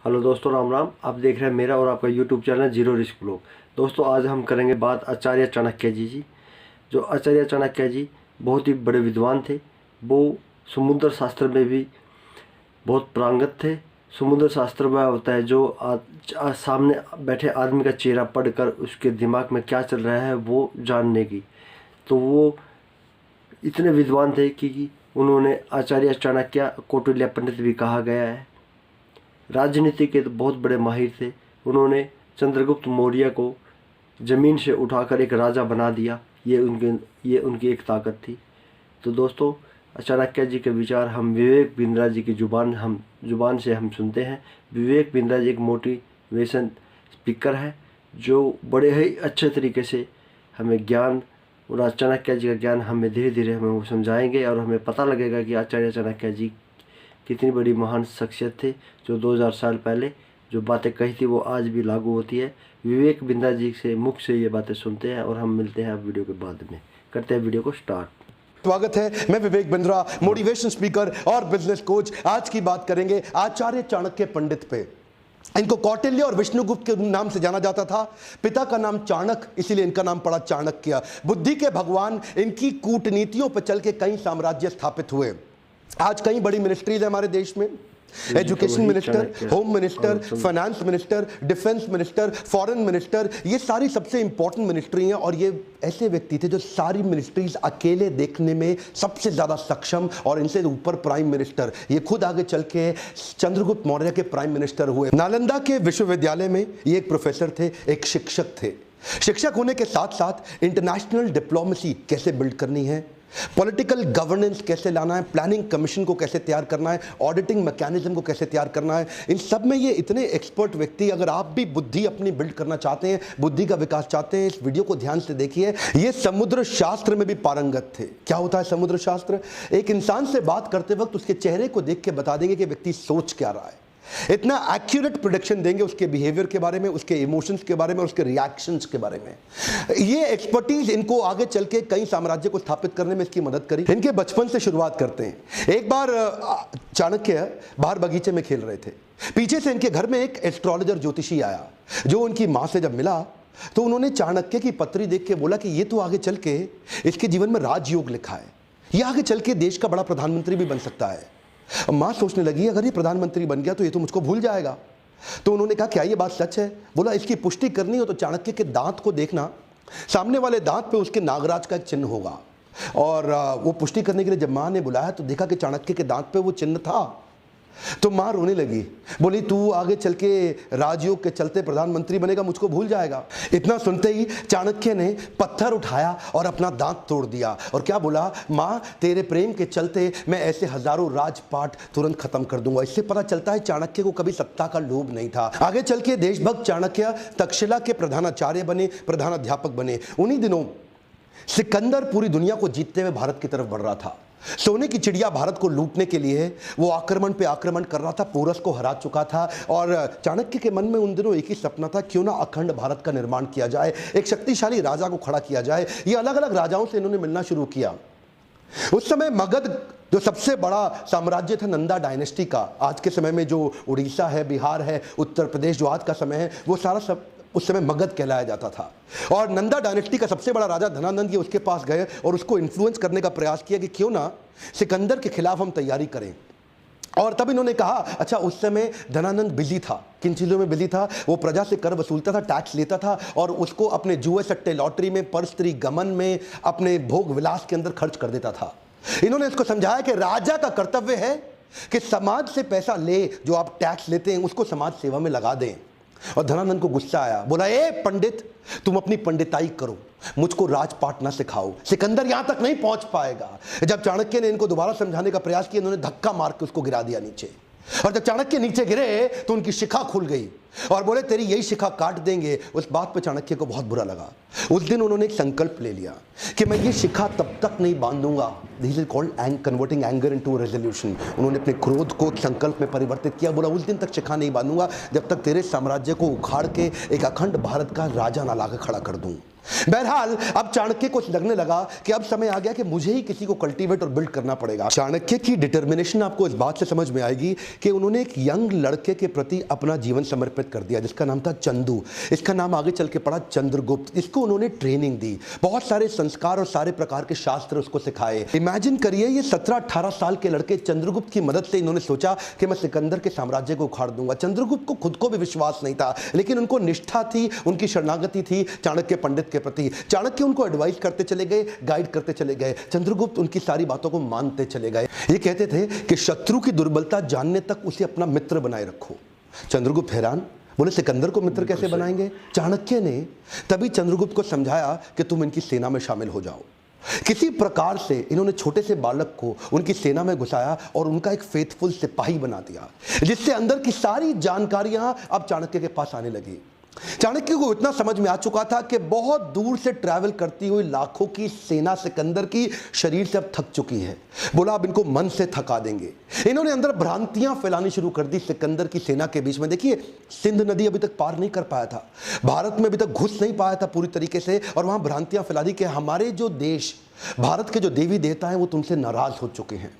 Hello दोस्तों, राम राम। आप देख रहे हैं मेरा और आपका YouTube channel zero risk blog. दोस्तों, आज हम करेंगे बात आचार्य चाणक्य जी जी। जो आचार्य चाणक्य जी बहुत ही बड़े विद्वान थे। वो समुद्र शास्त्र में भी बहुत पारंगत थे। समुद्र शास्त्र वह होता है जो सामने बैठे आदमी का चेहरा पढ़कर उसके दिमाग में क्या चल रहा है वो जानने की। तो वो इतने विद्वान थे कि उन्होंने आचार्य चाणक्य कौटिल्य पंडित भी कहा गया है। राजनीति के तो बहुत बड़े माहिर थे। उन्होंने चंद्रगुप्त मौर्य को ज़मीन से उठाकर एक राजा बना दिया। ये उनकी एक ताकत थी। तो दोस्तों, चाणक्य जी के विचार हम विवेक बिंद्रा जी की जुबान से हम सुनते हैं। विवेक बिंद्रा जी एक मोटिवेशन स्पीकर है जो बड़े ही अच्छे तरीके से हमें ज्ञान और चाणक्य जी का ज्ञान हमें धीरे धीरे हमें वो समझाएंगे और हमें पता लगेगा कि आचार्य चाणक्य जी कितनी बड़ी महान शख्सियत थे। जो 2000 साल पहले जो बातें कही थी वो आज भी लागू होती है। विवेक बिंद्रा जी से मुख से ये बातें सुनते हैं और हम मिलते हैं वीडियो के बाद में। करते हैं वीडियो को स्टार्ट। स्वागत है। मैं विवेक बिंद्रा, मोटिवेशन स्पीकर और बिजनेस कोच। आज की बात करेंगे आचार्य चाणक्य पंडित पे। इनको कौटिल्य और विष्णुगुप्त के नाम से जाना जाता था। पिता का नाम चाणक्य, इसीलिए इनका नाम पड़ा चाणक्य। बुद्धि के भगवान। इनकी कूटनीतियों पर चल के कई साम्राज्य स्थापित हुए। आज कई बड़ी मिनिस्ट्रीज है हमारे देश में। Education minister, home minister, finance minister, defence minister, foreign minister, ये सारी सबसे इंपॉर्टेंट मिनिस्ट्री हैं। और ये ऐसे व्यक्ति थे जो सारी मिनिस्ट्रीज अकेले देखने में सबसे ज्यादा सक्षम, और इनसे ऊपर प्राइम मिनिस्टर, ये खुद आगे चल के चंद्रगुप्त मौर्य के प्राइम मिनिस्टर हुए। नालंदा के विश्वविद्यालय में ये एक प्रोफेसर थे, एक शिक्षक थे। शिक्षक होने के साथ साथ इंटरनेशनल डिप्लोमेसी कैसे बिल्ड करनी है, पॉलिटिकल गवर्नेंस कैसे लाना है, प्लानिंग कमीशन को कैसे तैयार करना है, ऑडिटिंग मैकेनिज्म को कैसे तैयार करना है, इन सब में ये इतने एक्सपर्ट व्यक्ति। अगर आप भी बुद्धि अपनी बिल्ड करना चाहते हैं, बुद्धि का विकास चाहते हैं, इस वीडियो को ध्यान से देखिए। ये समुद्र शास्त्र में भी पारंगत थे। क्या होता है समुद्र शास्त्र? एक इंसान से बात करते वक्त उसके चेहरे को देख के बता देंगे कि व्यक्ति सोच क्या रहा है। इतना एक्यूरेट प्रोडिक्शन देंगे उसके बिहेवियर के बारे में, उसके इमोशंस के बारे में, उसके रिएक्शंस के बारे में। ये एक्सपर्टीज इनको आगे चल के कई साम्राज्य को स्थापित करने में इसकी मदद करी। इनके बचपन से शुरुआत करते हैं। एक बार चाणक्य बाहर बगीचे में खेल रहे थे। पीछे से इनके घर में एक एस्ट्रोलॉजर ज्योतिषी आया, जो उनकी मां से जब मिला तो उन्होंने चाणक्य की पत्री देख के बोला कि ये तो आगे चल के इसके जीवन में राजयोग लिखा है, ये आगे चल के देश का बड़ा प्रधानमंत्री भी बन सकता है। मां सोचने लगी अगर ये प्रधानमंत्री बन गया तो ये तो मुझको भूल जाएगा। तो उन्होंने कहा क्या ये बात सच है? बोला इसकी पुष्टि करनी हो तो चाणक्य के दांत को देखना, सामने वाले दांत पे उसके नागराज का एक चिन्ह होगा। और वो पुष्टि करने के लिए जब मां ने बुलाया तो देखा कि चाणक्य के दांत पे वो चिन्ह था। तो मां रोने लगी, बोली तू आगे चल के राजयोग के चलते प्रधानमंत्री बनेगा, मुझको भूल जाएगा। इतना सुनते ही चाणक्य ने पत्थर उठाया और अपना दांत तोड़ दिया और क्या बोला, मां तेरे प्रेम के चलते मैं ऐसे हजारों राजपाट तुरंत खत्म कर दूंगा। इससे पता चलता है चाणक्य को कभी सत्ता का लोभ नहीं था। आगे चल के देशभक्त चाणक्य तक्षशिला के प्रधानाचार्य बने, प्रधानाध्यापक बने। उन्हीं दिनों सिकंदर पूरी दुनिया को जीतते हुए भारत की तरफ बढ़ रहा था। सोने की चिड़िया भारत को लूटने के लिए वो आक्रमण पे आक्रमण कर रहा था, पोरस को हरा चुका था। और चाणक्य के मन में उन दिनों एक ही सपना था, क्यों ना अखंड भारत का निर्माण किया जाए, एक शक्तिशाली राजा को खड़ा किया जाए। ये अलग अलग राजाओं से इन्होंने मिलना शुरू किया। उस समय मगध जो सबसे बड़ा साम्राज्य था नंदा डायनेस्टी का, आज के समय में जो उड़ीसा है, बिहार है, उत्तर प्रदेश जो आज का समय है, वो सारा सब उस समय मगध कहलाया जाता था। और नंदा डायनेस्टी का सबसे बड़ा राजा धनानंद, ये उसके पास गए और उसको इन्फ्लुएंस करने का प्रयास किया कि क्यों ना सिकंदर के खिलाफ हम तैयारी करें। और तब इन्होंने कहा, अच्छा उस समय धनानंद बिजी था, किन चीज़ों में बिजी था? वो प्रजा से कर वसूलता था, टैक्स लेता था और उसको अपने जुए सट्टे लॉटरी में, पर स्त्री गमन में, अपने भोग विलास के अंदर खर्च कर देता था। इन्होंने इसको समझाया कि राजा का कर्तव्य है कि समाज से पैसा ले, जो आप टैक्स लेते हैं उसको समाज सेवा में लगा दें। और धनानंद को गुस्सा आया, बोला ए पंडित तुम अपनी पंडिताई करो, मुझको राजपाट ना सिखाओ, सिकंदर यहां तक नहीं पहुंच पाएगा। जब चाणक्य ने इनको दोबारा समझाने का प्रयास किया, इन्होंने धक्का मार के उसको गिरा दिया नीचे। और जब चाणक्य नीचे गिरे तो उनकी शिखा खुल गई और बोले तेरी यही शिखा काट देंगे। उस बात पर चाणक्य को बहुत बुरा लगा। उस दिन उन्होंने एक संकल्प ले लिया कि मैं ये शिखा तब तक नहीं बांधूंगा। This is called converting anger into resolution. उन्होंने अपने क्रोध को संकल्प में परिवर्तित किया। बोला उस दिन तक शिखा नहीं बांधूंगा जब तक तेरे साम्राज्य को उखाड़ के एक अखंड भारत का राजा ना लाकर खड़ा कर दूं। बहरहाल अब चाणक्य को लगने लगा कि अब समय आ गया कि मुझे ही किसी को कल्टीवेट और बिल्ड करना पड़ेगा। चाणक्य की डिटर्मिनेशन आपको इस बात से समझ में आएगी कि उन्होंने एक यंग लड़के के प्रति अपना जीवन समर्पित कर दिया जिसका नाम था चंदू। इसका नाम आगे चल के पड़ा चंद्रगुप्त। इसको उन्होंने ट्रेनिंग दी, बहुत सारे संस्कार और सारे प्रकार के शास्त्र उसको सिखाए। इमेजिन करिए ये 17-18 साल के लड़के चंद्रगुप्त की मदद से इन्होंने सोचा कि मैं सिकंदर के साम्राज्य को उखाड़ दूंगा। चंद्रगुप्त को खुद को भी विश्वास नहीं था, लेकिन उनको निष्ठा थी, उनकी शरणागति थी चाणक्य पंडित के प्रति। चाणक्य उनको एडवाइस करते चले गए, गाइड करते चले गए। चंद्रगुप्त उनकी सारी बातों को मानते चले गए। ये कहते थे कि शत्रु की दुर्बलता जानने तक उसे अपना मित्र बनाए रखो। चंद्रगुप्त हैरान, बोले सिकंदर को मित्र कैसे बनाएंगे? चाणक्य ने तभी चंद्रगुप्त को समझाया कि तुम इनकी सेना में शामिल हो जाओ। किसी प्रकार से इन्होंने छोटे से बालक को उनकी सेना में घुसाया और उनका एक फेथफुल सिपाही बना दिया, जिससे अंदर की सारी जानकारियां अब चाणक्य के पास आने लगी। चाणक्य को इतना समझ में आ चुका था कि बहुत दूर से ट्रैवल करती हुई लाखों की सेना सिकंदर की शरीर से अब थक चुकी है। बोला अब इनको मन से थका देंगे। इन्होंने अंदर भ्रांतियां फैलानी शुरू कर दी सिकंदर की सेना के बीच में। देखिए सिंध नदी अभी तक पार नहीं कर पाया था, भारत में अभी तक घुस नहीं पाया था पूरी तरीके से, और वहां भ्रांतियां फैला दी कि हमारे जो देश भारत के जो देवी देवता हैं वो तुमसे नाराज हो चुके हैं।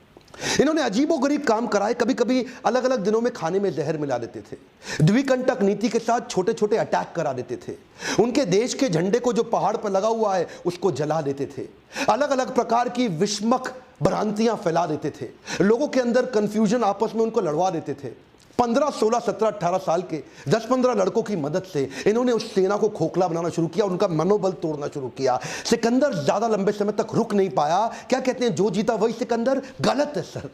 इन्होंने अजीबोगरीब काम कराए। कभी कभी अलग अलग दिनों में खाने में जहर मिला देते थे, द्विकंटक नीति के साथ छोटे छोटे अटैक करा देते थे, उनके देश के झंडे को जो पहाड़ पर लगा हुआ है उसको जला देते थे, अलग अलग प्रकार की विस्मक भ्रांतियां फैला देते थे, लोगों के अंदर कंफ्यूजन आपस में उनको लड़वा देते थे। 15, 16, 17, 18 साल के 10-15 लड़कों की मदद से इन्होंने उस सेना को खोखला बनाना शुरू किया, उनका मनोबल तोड़ना शुरू किया। सिकंदर ज्यादा लंबे समय तक रुक नहीं पाया। क्या कहते हैं, जो जीता वही सिकंदर? गलत है सर,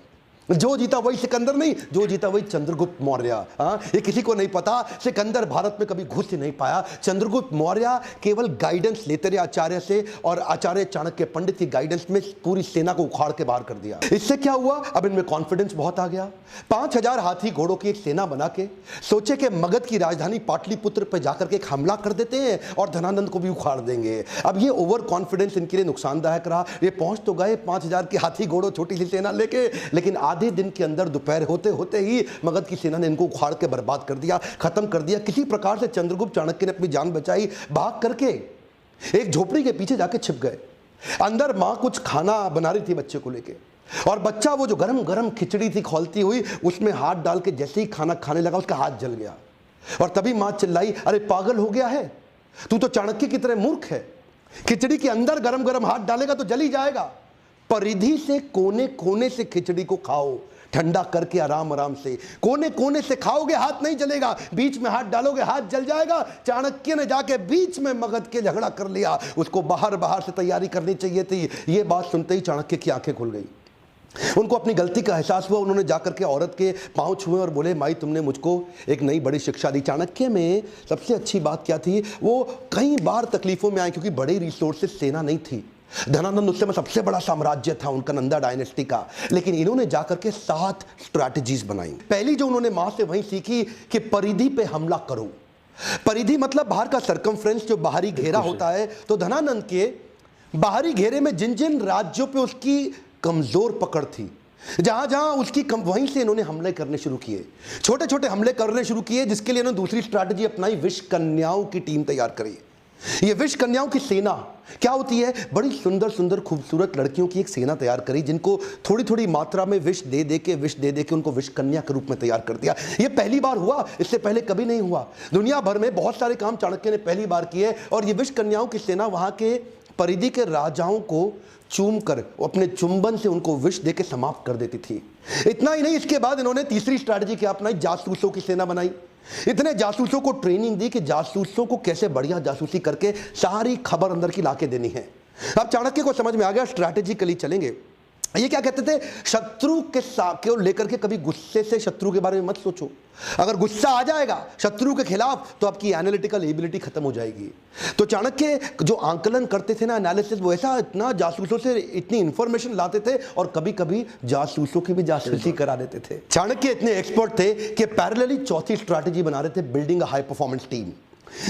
जो जीता वही सिकंदर नहीं, जो जीता वही चंद्रगुप्त मौर्य। ये किसी को नहीं पता, सिकंदर भारत में कभी घुस ही नहीं पाया। चंद्रगुप्त मौर्य केवल गाइडेंस लेते रहे आचार्य से, और आचार्य चाणक्य पंडित की गाइडेंस में पूरी सेना को उखाड़ के बाहर कर दिया। इससे क्या हुआ, अब इनमें कॉन्फिडेंस बहुत आ गया। 5000 हाथी घोड़ों की एक सेना बना के सोचे कि मगध की राजधानी पाटलिपुत्र पर जाकर के एक हमला कर देते हैं और धनानंद को भी उखाड़ देंगे। अब ये ओवर कॉन्फिडेंस इनके लिए नुकसानदायक रहा। ये पहुंच तो गए 5000 की हाथी घोड़ों छोटी सी सेना लेके, लेकिन आधे दिन के अंदर दोपहर होते होते ही मगध की सेना ने इनको उखाड़ के बर्बाद कर दिया, खत्म कर दिया। किसी प्रकार से चंद्रगुप्त चाणक्य ने अपनी जान बचाई, भाग करके एक झोपड़ी के पीछे जाके छिप गए। अंदर मां कुछ खाना बना रही थी बच्चे को लेके, और बच्चा वो जो गरम गरम खिचड़ी थी खौलती हुई, उसमें हाथ डाल के जैसे ही खाना खाने लगा उसका हाथ जल गया। और तभी मां चिल्लाई, अरे पागल हो गया है तू, तो चाणक्य की तरह मूर्ख है, खिचड़ी के अंदर गरम गरम हाथ डालेगा तो जल ही जाएगा। परिधि से कोने कोने से खिचड़ी को खाओ, ठंडा करके आराम आराम से, कोने कोने से खाओगे हाथ नहीं जलेगा, बीच में हाथ डालोगे हाथ जल जाएगा। चाणक्य ने जाके बीच में मगध के झगड़ा कर लिया, उसको बाहर बाहर से तैयारी करनी चाहिए थी। ये बात सुनते ही चाणक्य की आंखें खुल गई, उनको अपनी गलती का एहसास हुआ। उन्होंने जाकर के औरत के पांव छुए और बोले, माई तुमने मुझको एक नई बड़ी शिक्षा दी। चाणक्य में सबसे अच्छी बात क्या थी, वो कई बार तकलीफों में आए क्योंकि बड़ी रिसोर्सेस सेना नहीं थी। धनानंद उस समय सबसे बड़ा साम्राज्य था उनका, नंदा डायनेस्टी का, लेकिन इन्होंने जाकर के 7 स्ट्रैटेजीज बनाई। पहली जो उन्होंने मां से वही सीखी कि परिधि पे हमला करो। परिधि मतलब बाहर का सर्कमफ्रेंस, जो बाहरी घेरा होता है। तो धनानंद के बाहरी घेरे में जिन जिन राज्यों पे उसकी कमजोर पकड़ थी, जहां जहां उसकी वहीं से इन्होंने हमले करने शुरू किए, छोटे छोटे हमले करने शुरू किए, जिसके लिए इन्होंने दूसरी स्ट्रैटेजी अपनाई, विष कन्याओं की टीम तैयार करी। ये विष कन्याओं की सेना क्या होती है, बड़ी सुंदर सुंदर खूबसूरत लड़कियों की एक सेना तैयार करी, जिनको थोड़ी थोड़ी मात्रा में विष दे दे के उनको विष कन्या के रूप में तैयार कर दिया। ये पहली बार हुआ, इससे पहले कभी नहीं हुआ। दुनिया भर में बहुत सारे काम चाणक्य ने पहली बार किए, और ये विष कन्याओं की सेना वहां के परिधि के राजाओं को चूम कर अपने चुंबन से उनको विष देके समाप्त कर देती थी। इतना ही नहीं, इसके बाद इन्होंने तीसरी स्ट्रैटेजी क्या अपनाई, जासूसों की सेना बनाई। इतने जासूसों को ट्रेनिंग दी कि जासूसों को कैसे बढ़िया जासूसी करके सारी खबर अंदर की लाके देनी है। अब चाणक्य को समझ में आ गया, स्ट्रैटेजिकली चलेंगे। ये क्या कहते थे, शत्रु के को लेकर के कभी गुस्से से शत्रु के बारे में मत सोचो। अगर गुस्सा आ जाएगा शत्रु के खिलाफ तो आपकी एनालिटिकल एबिलिटी खत्म हो जाएगी। तो चाणक्य जो आंकलन करते थे ना, एनालिसिस, वो ऐसा इतना जासूसों से इतनी इंफॉर्मेशन लाते थे और कभी कभी जासूसों की भी जासूसी करा देते थे। चाणक्य इतने एक्सपर्ट थे कि पैरेलली चौथी स्ट्रैटेजी बना रहे थे, building a high performance team.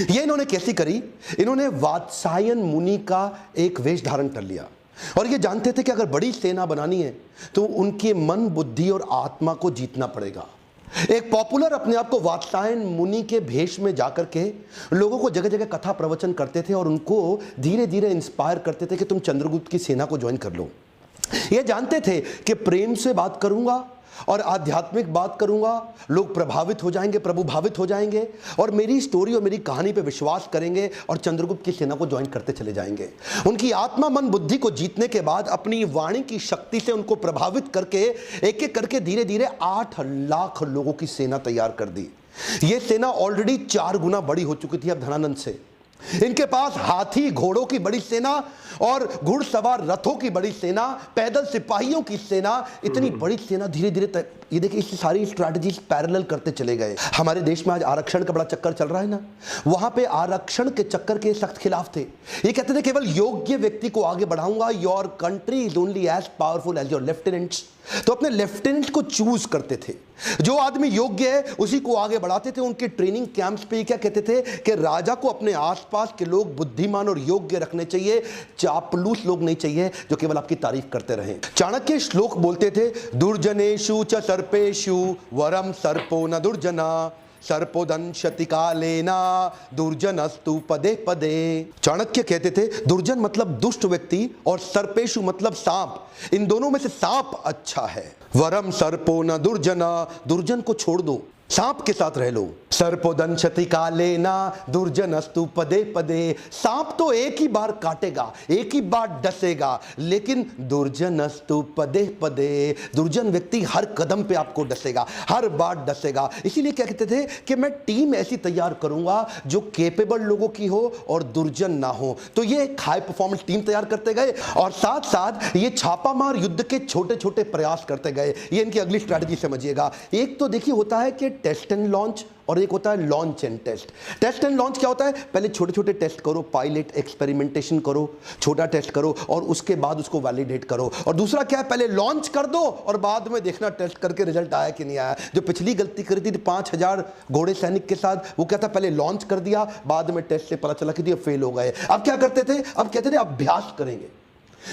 ये इन्होंने कैसी करी, इन्होंने वात्सायन मुनि का एक वेश धारण कर लिया और ये जानते थे कि अगर बड़ी सेना बनानी है तो उनके मन, बुद्धि और आत्मा को जीतना पड़ेगा। एक पॉपुलर अपने आप को वात्सायन मुनि के भेष में जाकर के लोगों को जगह जगह कथा प्रवचन करते थे और उनको धीरे धीरे इंस्पायर करते थे कि तुम चंद्रगुप्त की सेना को ज्वाइन कर लो। ये जानते थे कि प्रेम से बात करूंगा और आध्यात्मिक बात करूंगा, लोग प्रभावित हो जाएंगे, प्रभुभावित हो जाएंगे और मेरी स्टोरी और मेरी कहानी पे विश्वास करेंगे और चंद्रगुप्त की सेना को ज्वाइन करते चले जाएंगे। उनकी आत्मा, मन, बुद्धि को जीतने के बाद अपनी वाणी की शक्ति से उनको प्रभावित करके एक एक करके धीरे धीरे 8 लाख लोगों की सेना तैयार कर दी। यह सेना ऑलरेडी 4 गुना बड़ी हो चुकी थी अब धनानंद से। इनके पास हाथी घोड़ों की बड़ी सेना और घुड़सवार रथों की बड़ी सेना, पैदल सिपाहियों की सेना, इतनी बड़ी सेना धीरे धीरे ये देखिए इस सारी स्ट्रैटेजीज पैरेलल करते चले गए। हमारे देश में आज आरक्षण का बड़ा चक्कर चल रहा है ना, वहां पे आरक्षण के चक्कर के सख्त खिलाफ थे। ये कहते थे केवल योग्य व्यक्ति को आगे बढ़ाऊंगा, your country is only as powerful as your lieutenants. तो अपने लेफ्टिनेंट को चूज करते थे, जो आदमी योग्य है उसी को आगे बढ़ाते थे। उनके ट्रेनिंग कैंप्स पे क्या कहते थे कि राजा को अपने आसपास के लोग बुद्धिमान और योग्य रखने चाहिए, चापलूस लोग नहीं चाहिए जो केवल आपकी तारीफ करते रहे। चाणक्य श्लोक बोलते थे, दुर्जनेषु च सर्पेषु वरम सर्पो न दुर्जना, सर्पोदंशति कालेना दुर्जनस्तु पदे पदे। चाणक्य कहते थे दुर्जन मतलब दुष्ट व्यक्ति और सर्पेशु मतलब सांप, इन दोनों में से सांप अच्छा है। वरम सर्पो न दुर्जना, दुर्जन को छोड़ दो, सांप के साथ रह लो। सर्पोदंशति कालेना दुर्जनस्तु पदे पदे, सांप तो एक ही बार काटेगा, एक ही बार डसेगा, लेकिन दुर्जनस्तु पदे पदे, दुर्जन व्यक्ति हर कदम पे आपको डसेगा, हर बार डसेगा। इसीलिए क्या कहते थे कि मैं टीम ऐसी तैयार करूंगा जो केपेबल लोगों की हो और दुर्जन ना हो। तो ये एक हाई परफॉर्मेंस टीम तैयार करते गए और साथ साथ ये छापामार युद्ध के छोटे छोटे प्रयास करते गए। ये इनकी अगली स्ट्रैटेजी समझिएगा। एक तो देखिए होता है कि टेस्ट एंड लॉन्च और एक होता है launch and test. Test and launch क्या होता है, पहले छोटे छोटे टेस्ट करो, पायलट एक्सपेरिमेंटेशन करो, छोटा टेस्ट करो और उसके बाद उसको वैलिडेट करो। और दूसरा क्या है, पहले लॉन्च कर दो और बाद में देखना टेस्ट करके रिजल्ट आया कि नहीं आया। जो पिछली गलती करी थी 5000 घोड़े सैनिक के साथ, वो क्या था, पहले लॉन्च कर दिया, बाद में टेस्ट से पता चला कि ये फेल हो गए। अब क्या करते थे, अब कहते थे अभ्यास करेंगे।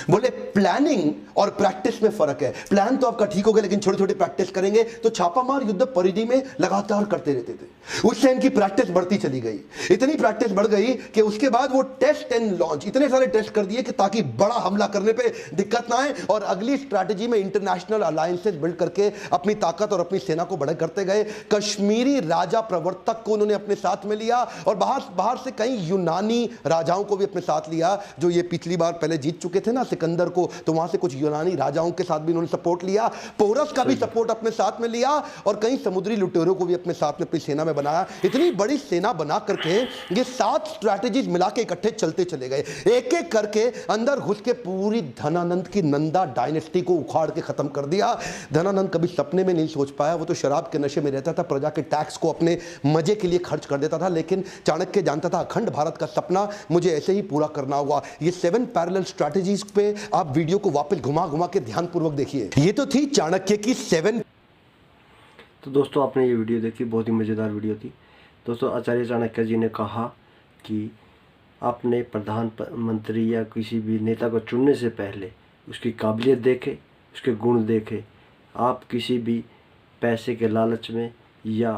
बोले प्लानिंग और प्रैक्टिस में फर्क है। प्लान तो आपका ठीक हो गया लेकिन छोटे छोटे प्रैक्टिस करेंगे। तो छापामार युद्ध परिधि में लगातार करते रहते थे। उससे इनकी प्रैक्टिस बढ़ती चली गई, इतनी प्रैक्टिस बढ़ गई कि उसके बाद वो टेस्ट एंड लॉन्च इतने सारे टेस्ट कर दिए कि ताकि बड़ा हमला करने पे दिक्कत ना आए। और अगली स्ट्रैटेजी में इंटरनेशनल अलायंसेस बिल्ड करके अपनी ताकत और अपनी सेना को बड़ा करते गए। कश्मीरी राजा प्रवर्तक को उन्होंने अपने साथ में लिया और बाहर से कई यूनानी राजाओं को भी अपने साथ लिया, जो ये पिछली बार पहले जीत चुके थे ना सिकंदर को, तो वहां से कुछ यूनानी राजाओं के साथ भी उन्होंने सपोर्ट लिया। पोरस का भी सपोर्ट अपने साथ में लिया और कई समुद्री लुटेरों को भी अपने साथ में अपनी सेना में बनाया। इतनी बड़ी सेना बना करके ये 7 स्ट्रैटेजीज मिला के इकट्ठे चलते चले गए। एक एक करके अंदर घुस के पूरी धनानंद की नंदा डायनेस्टी को उखाड़ के खत्म कर दिया। धनानंद कभी सपने में नहीं सोच पाया, वो तो शराब के नशे में रहता था, प्रजा के टैक्स को अपने मजे के लिए खर्च कर देता था। लेकिन चाणक्य जानता था अखंड भारत का सपना मुझे ऐसे ही पूरा करना होगा। ये 7 पैरेलल स्ट्रैटेजीज पे आप वीडियो को वापस घुमा घुमा के ध्यानपूर्वक देखिए। ये तो थी चाणक्य की 7। तो दोस्तों आपने ये वीडियो देखी, बहुत ही मज़ेदार वीडियो थी। दोस्तों आचार्य चाणक्य जी ने कहा कि आपने प्रधानमंत्री या किसी भी नेता को चुनने से पहले उसकी काबिलियत देखे, उसके गुण देखे। आप किसी भी पैसे के लालच में या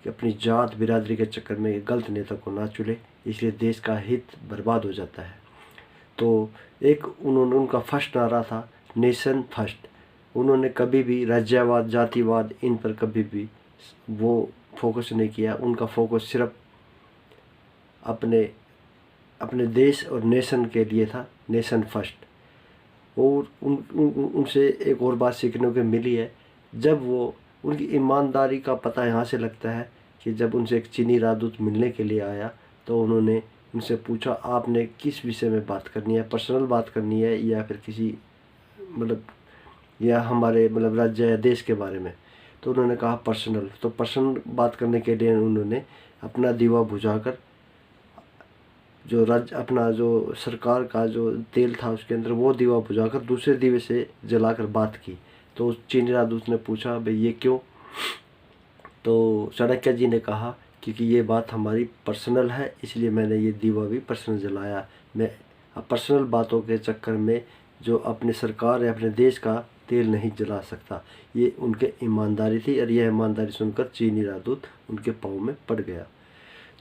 अपनी जात बिरादरी के चक्कर में गलत नेता को ना चुने, इसलिए देश का हित बर्बाद हो जाता है। तो एक उनका फर्स्ट नारा था नेशन फर्स्ट। उन्होंने कभी भी राज्यवाद, जातिवाद इन पर कभी भी वो फोकस नहीं किया। उनका फोकस सिर्फ अपने देश और नेशन के लिए था, नेशन फर्स्ट। और उनसे एक और बात सीखने को मिली है, जब वो उनकी ईमानदारी का पता यहाँ से लगता है कि जब उनसे एक चीनी राजदूत मिलने के लिए आया तो उन्होंने उनसे पूछा आपने किस विषय में बात करनी है, पर्सनल बात करनी है या फिर किसी मतलब या हमारे मतलब राज्य या देश के बारे में। तो उन्होंने कहा पर्सनल। तो पर्सनल बात करने के लिए उन्होंने अपना दीवा बुझाकर जो राज्य अपना जो सरकार का जो तेल था उसके अंदर वो दीवा बुझाकर दूसरे दीवे से जलाकर बात की। तो चीनी राजदूत ने पूछा भाई ये क्यों? तो चाणक्य जी ने कहा क्योंकि ये बात हमारी पर्सनल है, इसलिए मैंने ये दीवा भी पर्सनल जलाया। मैं पर्सनल बातों के चक्कर में जो अपनी सरकार या अपने देश का तेल नहीं जला सकता। ये उनके ईमानदारी थी और यह ईमानदारी सुनकर चीनी राजदूत उनके पाँव में पड़ गया।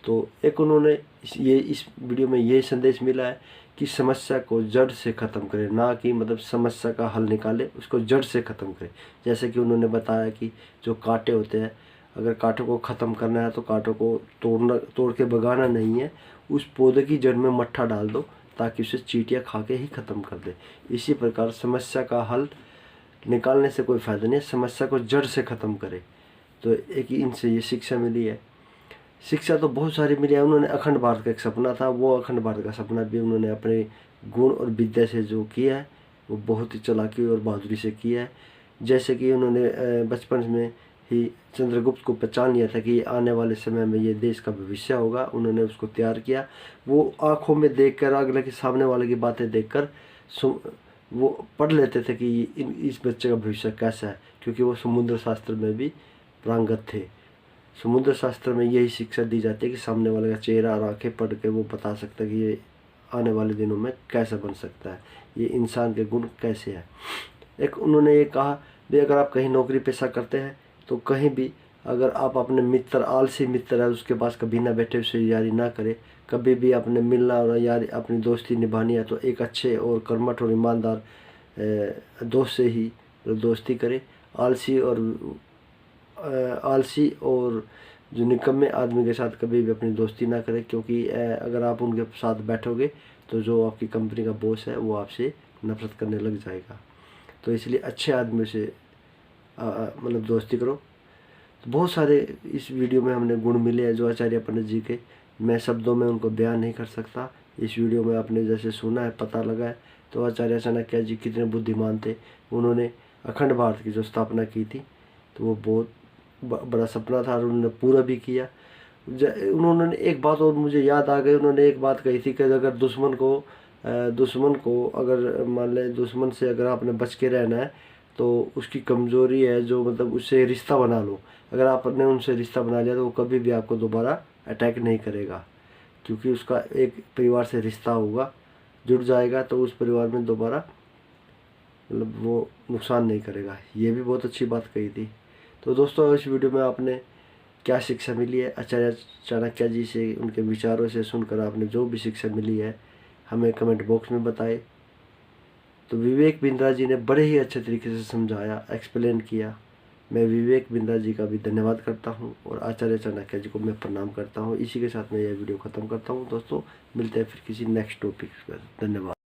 तो एक उन्होंने इस वीडियो में ये संदेश मिला है कि समस्या को जड़ से ख़त्म करें, ना कि मतलब समस्या का हल निकाले, उसको जड़ से ख़त्म करें। जैसे कि उन्होंने बताया कि जो कांटे होते हैं, अगर कांटों को ख़त्म करना है तो कांटों को तोड़ के भगाना नहीं है, उस पौधे की जड़ में मट्ठा डाल दो ताकि उसे चींटियाँ खा के ही ख़त्म कर दे। इसी प्रकार समस्या का हल निकालने से कोई फ़ायदा नहीं है, समस्या को जड़ से ख़त्म करे। तो एक इनसे ये शिक्षा मिली है। शिक्षा तो बहुत सारी मिली है। उन्होंने अखंड भारत का एक सपना था, वो अखंड भारत का सपना भी उन्होंने अपने गुण और विद्या से जो किया है वो बहुत ही चालाकी और बहादुरी से किया है। जैसे कि उन्होंने बचपन में ही चंद्रगुप्त को पहचान लिया था कि आने वाले समय में ये देश का भविष्य होगा। उन्होंने उसको तैयार किया। वो आँखों में देखकर, अगले के सामने वाले की बातें देखकर वो पढ़ लेते थे कि इस बच्चे का भविष्य कैसा है, क्योंकि वो समुद्र शास्त्र में भी पारंगत थे। समुद्र शास्त्र में यही शिक्षा दी जाती है कि सामने वाले का चेहरा और आंखें पढ़ के वो बता सकता है कि ये आने वाले दिनों में कैसा बन सकता है, ये इंसान के गुण कैसे हैं। एक उन्होंने ये कहा भी अगर आप कहीं नौकरी पेशा करते हैं तो कहीं भी अगर आप अपने मित्र, आलसी मित्र है उसके पास कभी ना बैठे, उससे यारी ना करें। कभी भी अपने मिलना और यारी अपनी दोस्ती निभानी है तो एक अच्छे और कर्मठ और ईमानदार दोस्त से ही दोस्ती करें। आलसी और जो निकम्मे आदमी के साथ कभी भी अपनी दोस्ती ना करें, क्योंकि अगर आप उनके साथ बैठोगे तो जो आपकी कंपनी का बॉस है वो आपसे नफरत करने लग जाएगा। तो इसलिए अच्छे आदमी से मतलब दोस्ती करो। तो बहुत सारे इस वीडियो में हमने गुण मिले हैं जो आचार्य पंडित जी के, मैं शब्दों में उनको बयान नहीं कर सकता। इस वीडियो में आपने जैसे सुना है, पता लगा है। तो आचार्य चाणक्य जी कितने बुद्धिमान थे। उन्होंने अखंड भारत की जो स्थापना की थी तो वो बहुत बड़ा सपना था और उन्होंने पूरा भी किया। उन्होंने एक बात और मुझे याद आ गई, उन्होंने एक बात कही थी कि अगर दुश्मन को अगर मान लें दुश्मन से अगर आपने बच के रहना है तो उसकी कमज़ोरी है जो मतलब उससे रिश्ता बना लो। अगर आपने उनसे रिश्ता बना लिया तो वो कभी भी आपको दोबारा अटैक नहीं करेगा, क्योंकि उसका एक परिवार से रिश्ता होगा, जुड़ जाएगा, तो उस परिवार में दोबारा मतलब वो नुकसान नहीं करेगा। ये भी बहुत अच्छी बात कही थी। तो दोस्तों इस वीडियो में आपने क्या शिक्षा मिली है आचार्य चाणक्य जी से, उनके विचारों से सुनकर आपने जो भी शिक्षा मिली है हमें कमेंट बॉक्स में बताएं। तो विवेक बिंद्रा जी ने बड़े ही अच्छे तरीके से समझाया, एक्सप्लेन किया। मैं विवेक बिंद्रा जी का भी धन्यवाद करता हूं और आचार्य चाणक्य जी को मैं प्रणाम करता हूं। इसी के साथ मैं यह वीडियो ख़त्म करता हूं। दोस्तों मिलते हैं फिर किसी नेक्स्ट टॉपिक पर। धन्यवाद।